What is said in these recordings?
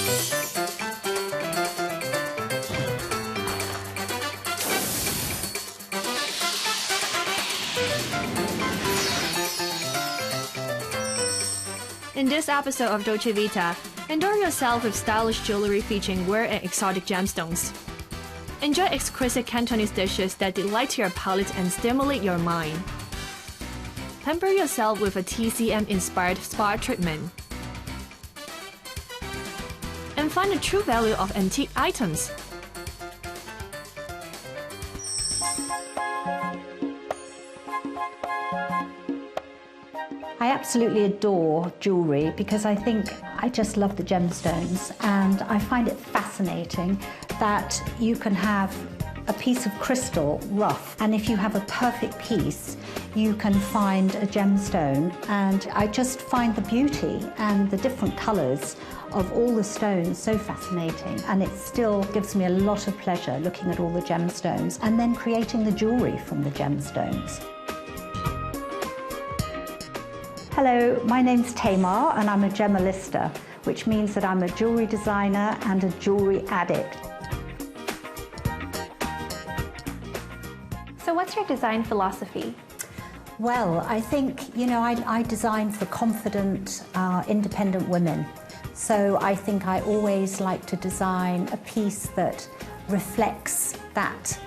In this episode of Dolce Vita, adorn yourself with stylish jewelry featuring rare and exotic gemstones. Enjoy exquisite Cantonese dishes that delight your palate and stimulate your mind. Pamper yourself with a TCM-inspired spa treatment. And find the true value of antique items. I absolutely adore jewellery because I just love the gemstones, and I find it fascinating that you can have a piece of crystal rough, and if you have a perfect piece you can find a gemstone, and I just find the beauty and the different colours of all the stones so fascinating, and it still gives me a lot of pleasure looking at all the gemstones and then creating the jewellery from the gemstones. Hello, my name's Tamar and I'm a gemolista, which means that I'm a jewellery designer and a jewellery addict. So what's your design philosophy? Well, I think, I design for confident, independent women. So I think I always like to design a piece that reflects that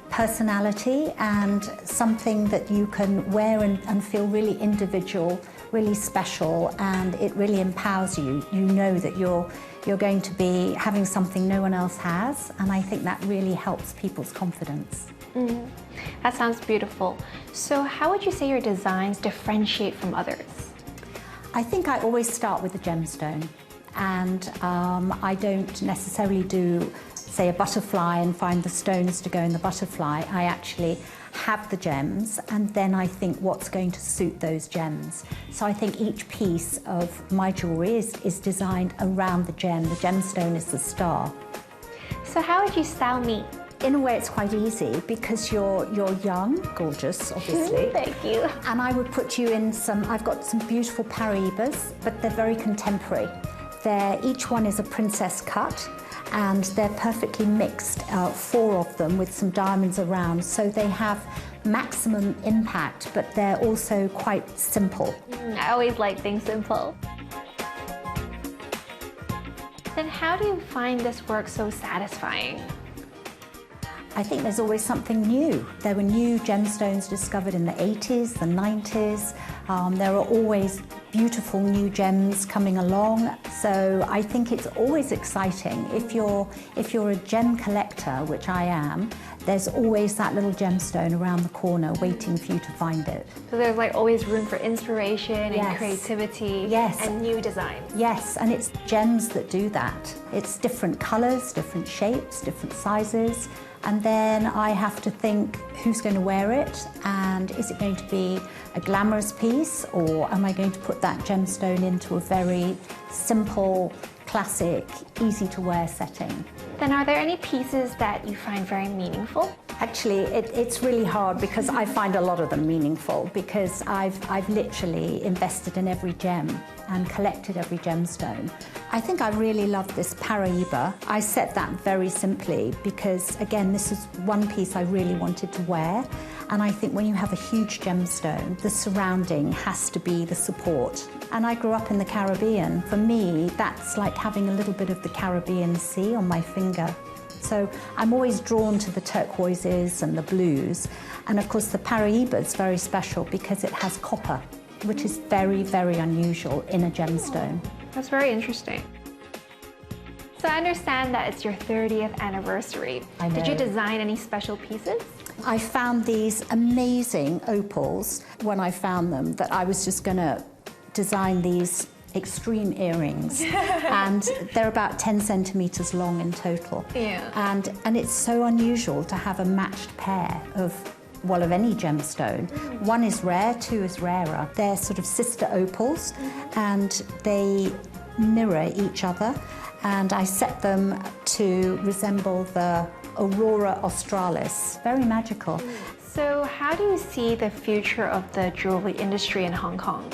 personality and something that you can wear and feel really individual, really special, and it really empowers you. You know that you're going to be having something no one else has, and I think that really helps people's confidence. That sounds beautiful. So how would you say your designs differentiate from others? I think I always start with a gemstone, and I don't necessarily do, say, a butterfly and find the stones to go in the butterfly. I actually have the gems, and then I think what's going to suit those gems. So I think each piece of my jewellery is designed around the gem. The gemstone is the star. So how would you style me? In a way, it's quite easy because you're young, gorgeous, obviously. Thank you. And I would put you in I've got some beautiful Paraibas, but they're very contemporary. Each one is a princess cut, and they're perfectly mixed, 4 of them with some diamonds around, so they have maximum impact, but they're also quite simple. I always like things simple. Then how do you find this work so satisfying? I think there's always something new. There were new gemstones discovered in the 80s, the 90s. There are always beautiful new gems coming along. So I think it's always exciting. If you're a gem collector, which I am, there's always that little gemstone around the corner waiting for you to find it. So there's like always room for inspiration and creativity and new designs. Yes, and it's gems that do that. It's different colours, different shapes, different sizes. And then I have to think, who's going to wear it, and is it going to be a glamorous piece, or am I going to put that gemstone into a very simple, classic, easy to wear setting? Then are there any pieces that you find very meaningful? Actually, it's really hard because I find a lot of them meaningful because I've literally invested in every gem and collected every gemstone. I think I really love this Paraiba. I set that very simply because, again, this is one piece I really wanted to wear, and I think when you have a huge gemstone, the surrounding has to be the support. And I grew up in the Caribbean. For me, that's like having a little bit of the Caribbean Sea on my finger. So I'm always drawn to the turquoises and the blues. And of course the Paraiba is very special because it has copper, which is very, very unusual in a gemstone. That's very interesting. So I understand that it's your 30th anniversary. I know. Did you design any special pieces? I found these amazing opals when I found them that I was just going to design these extreme earrings, and they're about 10 centimeters long in total. Yeah. And it's so unusual to have a matched pair of any gemstone. One is rare, 2 is rarer. They're sort of sister opals, and they mirror each other, and I set them to resemble the Aurora Australis. Very magical. So how do you see the future of the jewelry industry in Hong Kong?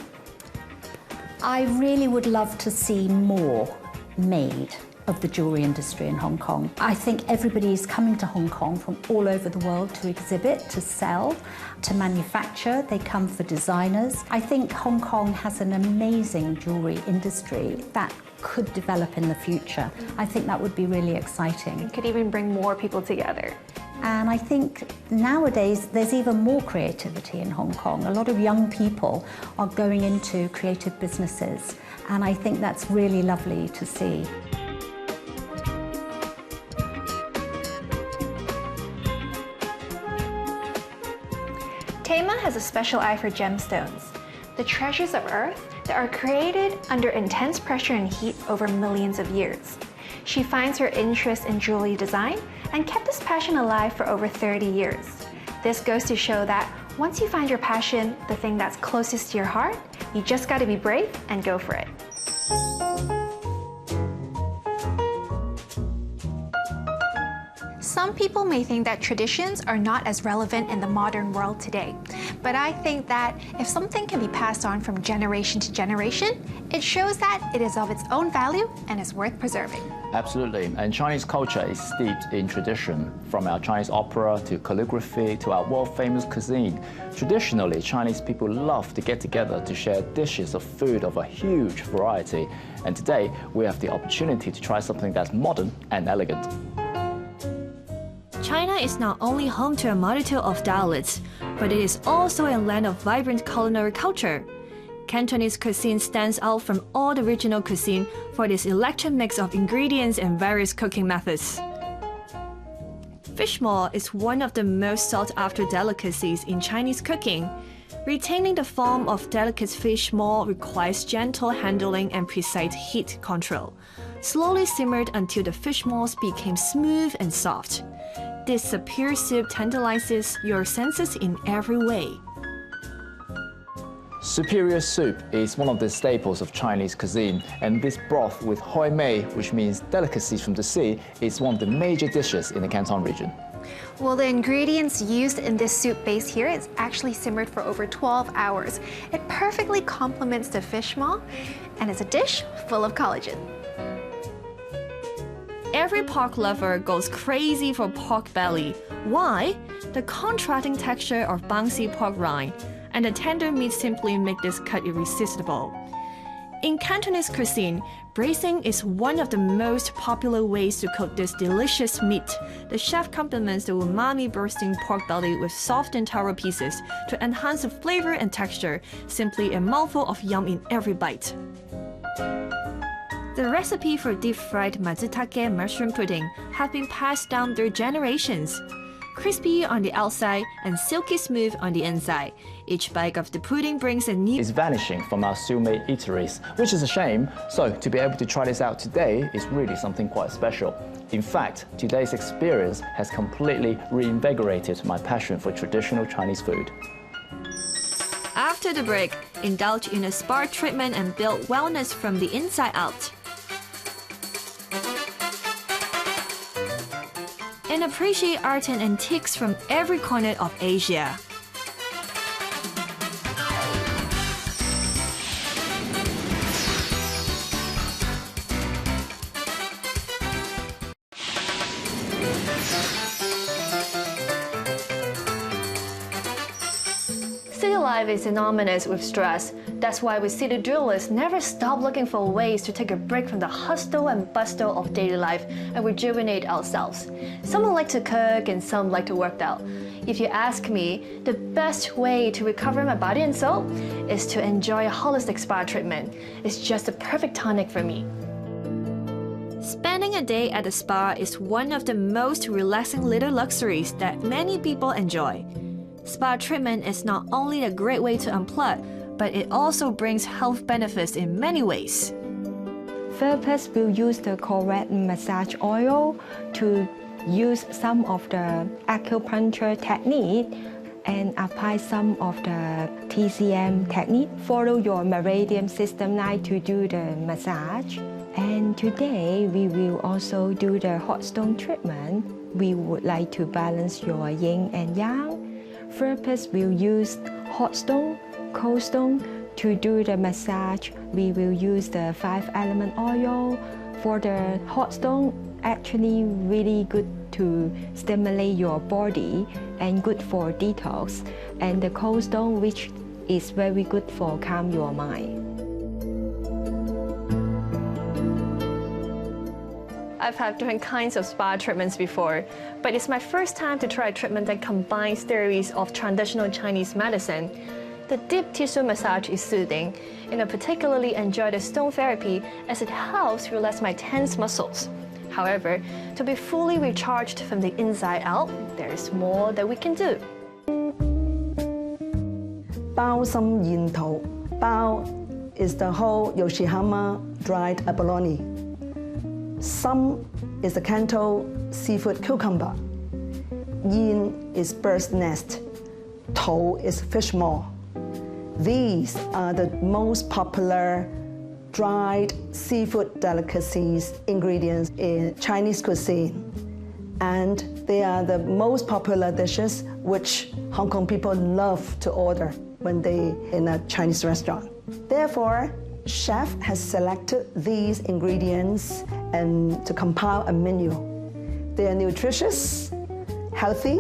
I really would love to see more made of the jewellery industry in Hong Kong. I think everybody is coming to Hong Kong from all over the world to exhibit, to sell, to manufacture. They come for designers. I think Hong Kong has an amazing jewellery industry that could develop in the future. I think that would be really exciting. It could even bring more people together. And I think nowadays there's even more creativity in Hong Kong. A lot of young people are going into creative businesses, and I think that's really lovely to see. Tama has a special eye for gemstones, the treasures of earth that are created under intense pressure and heat over millions of years. She finds her interest in jewelry design and kept this passion alive for over 30 years. This goes to show that once you find your passion, the thing that's closest to your heart, you just gotta be brave and go for it. Some people may think that traditions are not as relevant in the modern world today, but I think that if something can be passed on from generation to generation, it shows that it is of its own value and is worth preserving. Absolutely, and Chinese culture is steeped in tradition, from our Chinese opera to calligraphy to our world-famous cuisine. Traditionally, Chinese people love to get together to share dishes of food of a huge variety, and today we have the opportunity to try something that's modern and elegant. China is not only home to a multitude of dialects, but it is also a land of vibrant culinary culture. Cantonese cuisine stands out from all the regional cuisine for this eclectic mix of ingredients and various cooking methods. Fish maw is one of the most sought-after delicacies in Chinese cooking. Retaining the form of delicate fish maw requires gentle handling and precise heat control. Slowly simmered until the fish maws became smooth and soft. This superior soup tantalizes your senses in every way. Superior soup is one of the staples of Chinese cuisine, and this broth with hoi mei, which means delicacies from the sea, is one of the major dishes in the Canton region. Well, the ingredients used in this soup base here is actually simmered for over 12 hours. It perfectly complements the fish maw, and it's a dish full of collagen. Every pork lover goes crazy for pork belly. Why? The contrasting texture of bouncy pork rind and the tender meat simply make this cut irresistible. In Cantonese cuisine, braising is one of the most popular ways to cook this delicious meat. The chef complements the umami-bursting pork belly with soft and tender pieces to enhance the flavor and texture, simply a mouthful of yum in every bite. The recipe for deep-fried Mazutake mushroom pudding have been passed down through generations. Crispy on the outside and silky smooth on the inside. Each bite of the pudding brings a new... Is vanishing from our Sumei eateries, which is a shame. So to be able to try this out today is really something quite special. In fact, today's experience has completely reinvigorated my passion for traditional Chinese food. After the break, indulge in a spa treatment and build wellness from the inside out. And appreciate art and antiques from every corner of Asia. City life is synonymous with stress. That's why we city dwellers never stop looking for ways to take a break from the hustle and bustle of daily life and rejuvenate ourselves. Some like to cook and some like to work out. If you ask me, the best way to recover my body and soul is to enjoy a holistic spa treatment. It's just the perfect tonic for me. Spending a day at the spa is one of the most relaxing little luxuries that many people enjoy. Spa treatment is not only a great way to unplug, but it also brings health benefits in many ways. Therapists will use the correct massage oil to use some of the acupuncture technique and apply some of the TCM technique. Follow your meridian system line to do the massage. And today we will also do the hot stone treatment. We would like to balance your yin and yang. Therapists will use hot stone, cold stone. To do the massage, we will use the 5-element oil. For the hot stone, actually really good to stimulate your body and good for detox. And the cold stone, which is very good for calm your mind. I've had different kinds of spa treatments before, but it's my first time to try a treatment that combines theories of traditional Chinese medicine. The deep tissue massage is soothing, and I particularly enjoy the stone therapy as it helps relax my tense muscles. However, to be fully recharged from the inside out, there is more that we can do. 包心燕桃 Bao is the whole Yoshihama dried abalone. Some is the Kanto seafood cucumber. Yin is bird's nest. Tao is fish maw. These are the most popular dried seafood delicacies ingredients in Chinese cuisine. And they are the most popular dishes which Hong Kong people love to order when they in a Chinese restaurant. Therefore, chef has selected these ingredients and to compile a menu. They are nutritious, healthy,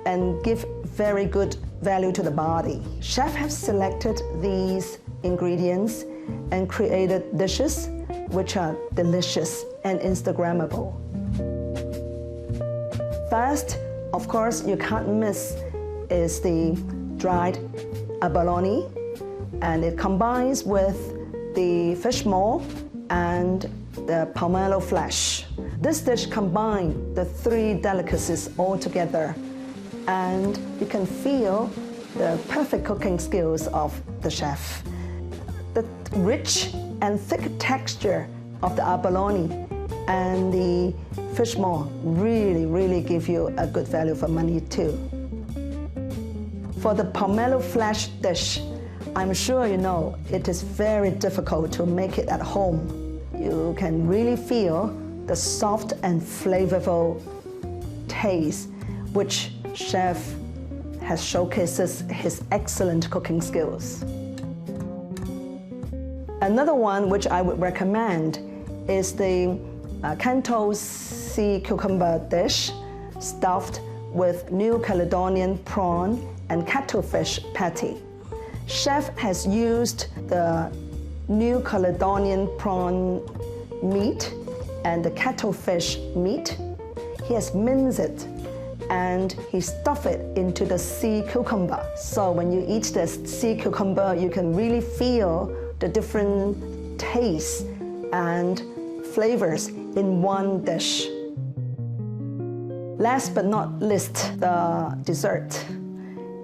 and give very good value to the body. Chef have selected these ingredients and created dishes which are delicious and Instagrammable. First, of course, you can't miss is the dried abalone, and it combines with the fish maw and the pomelo flesh. This dish combines the three delicacies all together, and you can feel the perfect cooking skills of the chef. The rich and thick texture of the abalone and the fish maw really give you a good value for money too. For the pomelo flesh dish, I'm sure you know it is very difficult to make it at home. You can really feel the soft and flavorful taste which chef has showcases his excellent cooking skills. Another one which I would recommend is the Kanto sea cucumber dish stuffed with New Caledonian prawn and cuttlefish patty. Chef has used the New Caledonian prawn meat and the cuttlefish meat. He has minced it and he stuffed it into the sea cucumber. So when you eat the sea cucumber, you can really feel the different tastes and flavors in one dish. Last but not least, the dessert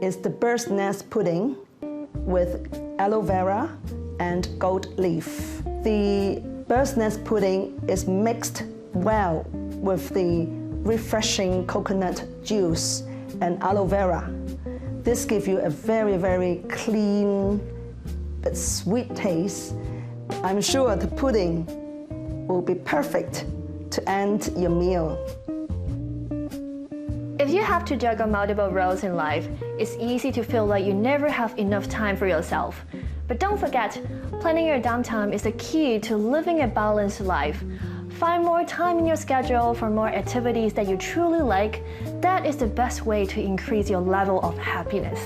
is the bird's nest pudding with aloe vera and gold leaf. The bird's nest pudding is mixed well with the refreshing coconut juice and aloe vera. This gives you a very clean but sweet taste. I'm sure the pudding will be perfect to end your meal. If you have to juggle multiple roles in life, it's easy to feel like you never have enough time for yourself. But don't forget, planning your downtime is the key to living a balanced life. Find more time in your schedule for more activities that you truly like. That is the best way to increase your level of happiness.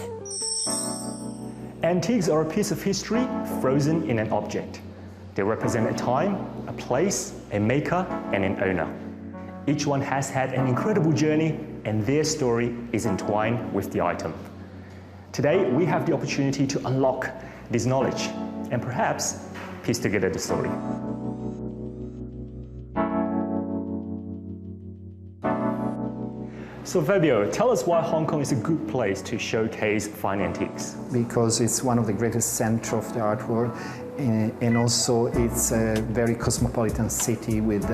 Antiques are a piece of history frozen in an object. They represent a time, a place, a maker, and an owner. Each one has had an incredible journey, and their story is entwined with the item. Today, we have the opportunity to unlock this knowledge and perhaps piece together the story. So Fabio, tell us why Hong Kong is a good place to showcase fine antiques. Because it's one of the greatest centers of the art world, and also it's a very cosmopolitan city with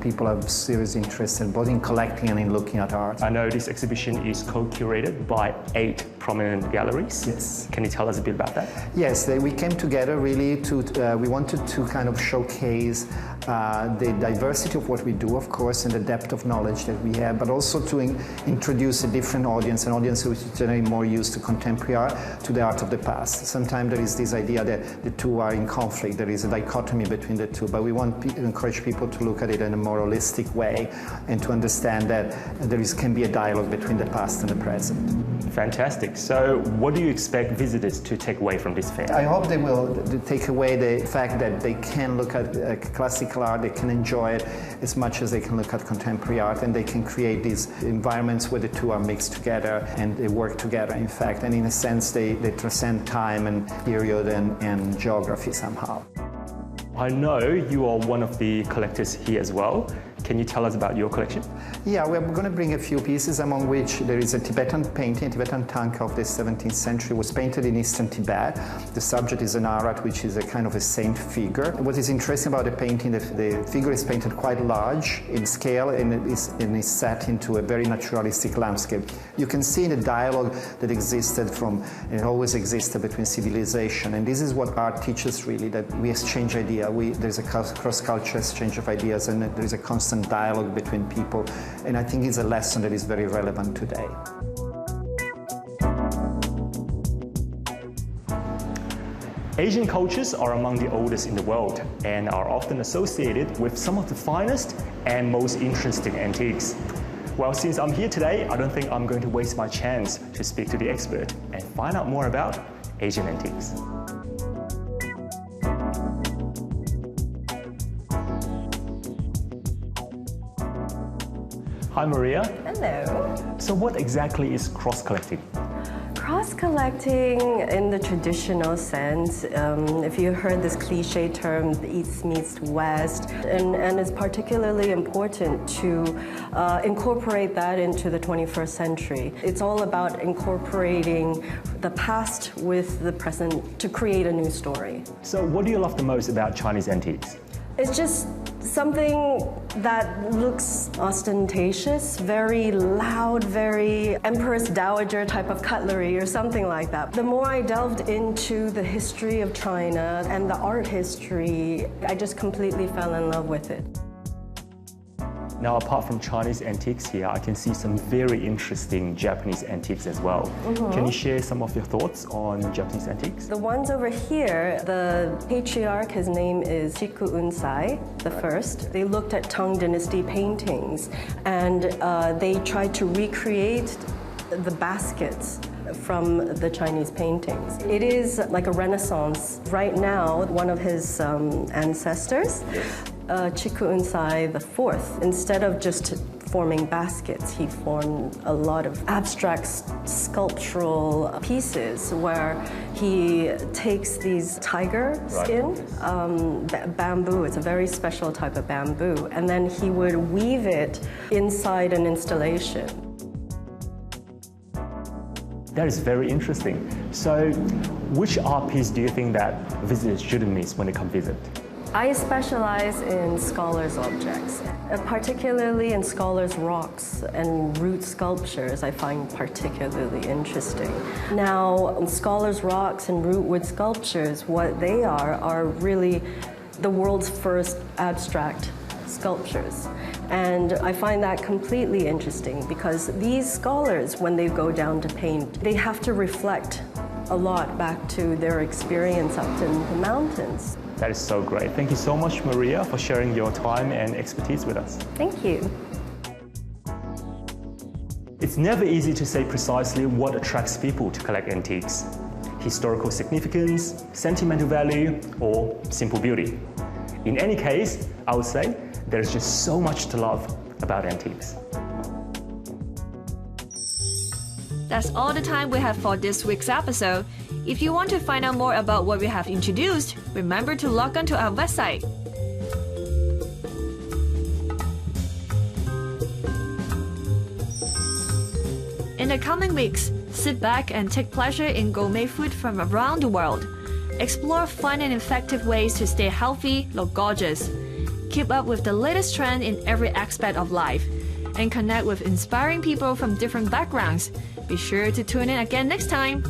people have serious interest in both in collecting and in looking at art. I know this exhibition is co-curated by 8 prominent galleries. Yes. Can you tell us a bit about that? Yes, we came together really to, we wanted to kind of showcase the diversity of what we do, of course, and the depth of knowledge that we have, but also to introduce a different audience, an audience which is generally more used to contemporary art, to the art of the past. Sometimes there is this idea that the two are in conflict. There is a dichotomy between the two, but we want to encourage people to look at it in a more holistic way and to understand that can be a dialogue between the past and the present. Fantastic. So what do you expect visitors to take away from this fair? I hope they will take away the fact that they can look at classical art, they can enjoy it as much as they can look at contemporary art, and they can create these environments where the two are mixed together and they work together, in fact, and in a sense they transcend time and period and geography somehow. I know you are one of the collectors here as well. Can you tell us about your collection? Yeah, we're going to bring a few pieces, among which there is a Tibetan painting, a Tibetan tanka of the 17th century. It was painted in eastern Tibet. The subject is an Arat, which is a kind of a saint figure. What is interesting about the painting, the figure is painted quite large in scale and is set into a very naturalistic landscape. You can see the dialogue that existed and always existed between civilization. And this is what art teaches really, that we exchange ideas. There's a cross-cultural exchange of ideas, and there's a constant dialogue between people, and I think it's a lesson that is very relevant today. Asian cultures are among the oldest in the world and are often associated with some of the finest and most interesting antiques. Well, since I'm here today, I don't think I'm going to waste my chance to speak to the expert and find out more about Asian antiques. Hi Maria. Hello. So what exactly is cross-collecting? Cross-collecting in the traditional sense, if you heard this cliche term, East meets West, and it's particularly important to incorporate that into the 21st century. It's all about incorporating the past with the present to create a new story. So what do you love the most about Chinese antiques? It's just something that looks ostentatious, very loud, very Empress Dowager type of cutlery or something like that. The more I delved into the history of China and the art history, I just completely fell in love with it. Now, apart from Chinese antiques here, I can see some very interesting Japanese antiques as well. Can you share some of your thoughts on Japanese antiques? The ones over here, the patriarch, his name is Chiku Unsai the first. They looked at Tang Dynasty paintings and they tried to recreate the baskets from the Chinese paintings. It is like a renaissance. Right now, one of his ancestors, Chiku Unsai the fourth, instead of just forming baskets, he formed a lot of abstract sculptural pieces where he takes these tiger skin, bamboo, it's a very special type of bamboo, and then he would weave it inside an installation. That is very interesting. So, which art piece do you think that visitors shouldn't miss when they come visit? I specialize in scholars' objects, particularly in scholars' rocks and root sculptures I find particularly interesting. Now, scholars' rocks and root wood sculptures, what they are really the world's first abstract sculptures. And I find that completely interesting because these scholars, when they go down to paint, they have to reflect a lot back to their experience up in the mountains. That is so great. Thank you so much, Maria, for sharing your time and expertise with us. Thank you. It's never easy to say precisely what attracts people to collect antiques. Historical significance, sentimental value, or simple beauty. In any case, I would say there's just so much to love about antiques. That's all the time we have for this week's episode. If you want to find out more about what we have introduced, remember to log on to our website. In the coming weeks, sit back and take pleasure in gourmet food from around the world. Explore fun and effective ways to stay healthy, look gorgeous. Keep up with the latest trend in every aspect of life, and connect with inspiring people from different backgrounds. Be sure to tune in again next time.